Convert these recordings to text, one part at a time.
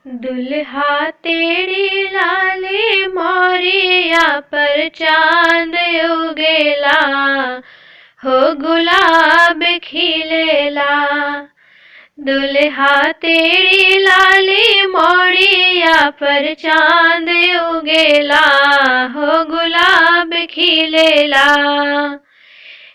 दुल्हा तेरी लाली मोरिया पर चांद उगेला, हो गुलाब खिलेला। दुल्हा तेरी लाली मोरिया पर चांद उगेला, हो गुलाब खिलेला।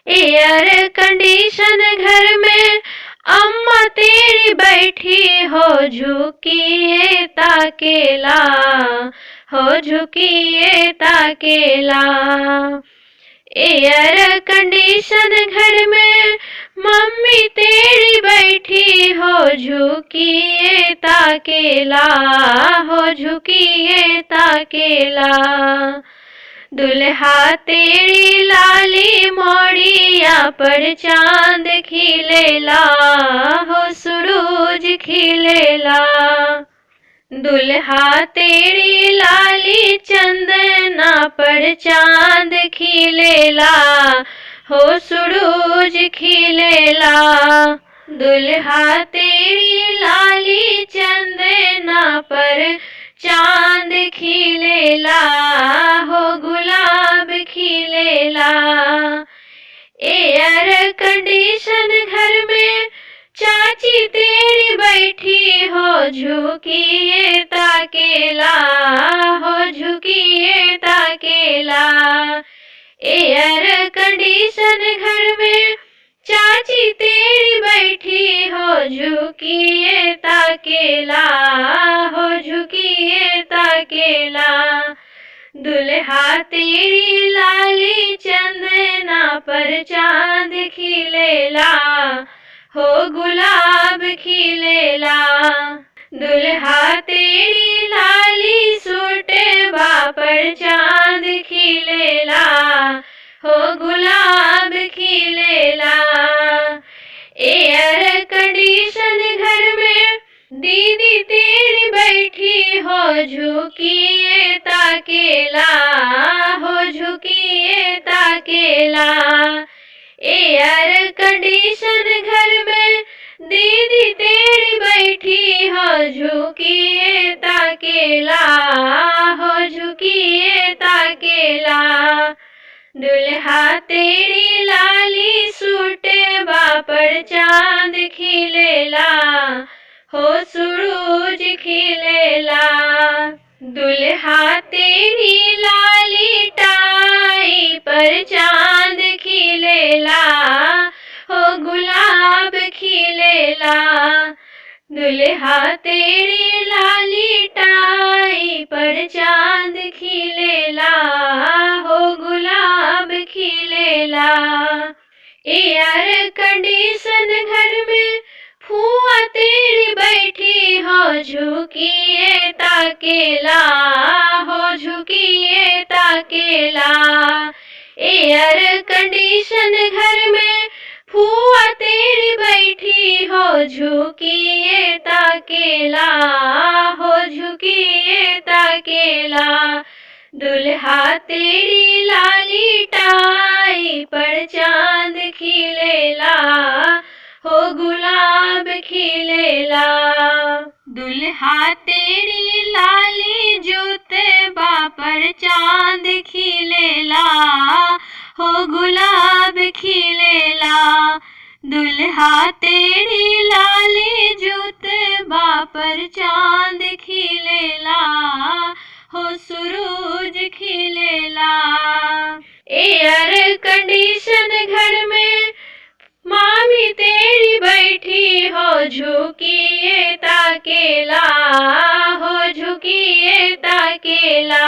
एयर कंडीशन घर में अम्मा तेरी बैठी हो, झुकिए ताकेला, हो झुकिए ताकेला। एयर कंडीशन घर में मम्मी तेरी बैठी हो, झुकिए ताकेला, हो झुकिए ताकेला। दुल्हा तेरी लाली मोरिया पर चांद खिलेला, हो सूरज खिलेला। दुल्हा तेरी लाली चंदना पर चांद खिलेला, हो सूरज खिलेला। दुल्हा तेरी लाली चंदना पर चांद खिलेला, हो गुलाब खिलेला। एयर कंडीशन घर में चाची तेरी बैठी हो, झुकिए ताकेला, हो झुकिए ताकेला। एयर कंडीशन घर में चाची तेरी बैठी हो, झुकिए ताकेला, हो झुकिए ताकेला। दुल्हा तेरी लाली चंदना पर चांद खिलेला, हो गुलाब खिलेला। दुल्हा तेरी लाली सूटवा पर चांद खिलेला, हो गुलाब खिलेला। एयर कंडीशन घर में दीदी तेरी बैठी हो, झुकिए ताकेला, हो झुकिए ताकेला। एयर कंडीशन घर में दीदी तेरी बैठी हो, झुकिए ताकेला, हो झुकिए ताकेला। दुल्हा तेरी लाली सूटवा पर चांद खिलेला, हो सूरज खिलेला। दुल्हा तेरी लाली टाई पर चांद खिलेला, हो गुलाब खिलेला। दुल्हा तेरी लाली टाई पर चांद खिलेला, हो गुलाब खिलेला। एयर कंडीशन घर में फुआ तेरी बैठी हो, झुकिए ताकेला, हो झुकिए ताकेला। एयर कंडीशन घर में फुआ तेरी बैठी हो, झुकिए ताकेला, हो झुकिए ताकेला। दुल्हा तेरी लाली टाई पर चांद खिलेला, हो गुलाब खिलेला। दुल्हा तेरी लाली जूतबा पर चांद खिलेला, हो गुलाब खिलेला। दुल्हा तेरी लाली जूतबा पर चांद खिलेला, हो सूरज खिलेला। एयर कंडीशन घर में मामी तेरी बैठी हो, झुकिए ताकेला, हो झुकिए ताकेला।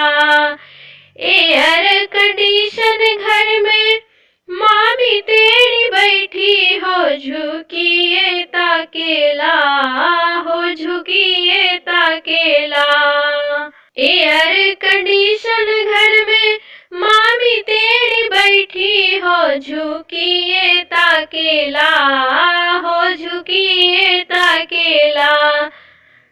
एयर कंडीशन घर में मामी तेरी बैठी हो, झुकिए ताकेला, हो झुकिए ताकेला। एयर कंडीशन घर में मामी तेरी बैठी हो, झुकिए ताकेला, हो झुकिए ताकेला।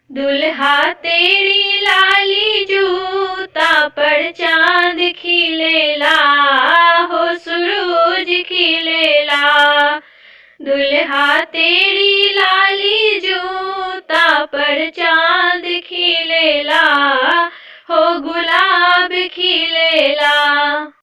दुल्हा तेरी लाली जूता पर चांद खिलेला, हो सूरज खिलेला। दुल्हा तेरी लाली जूता पर चांद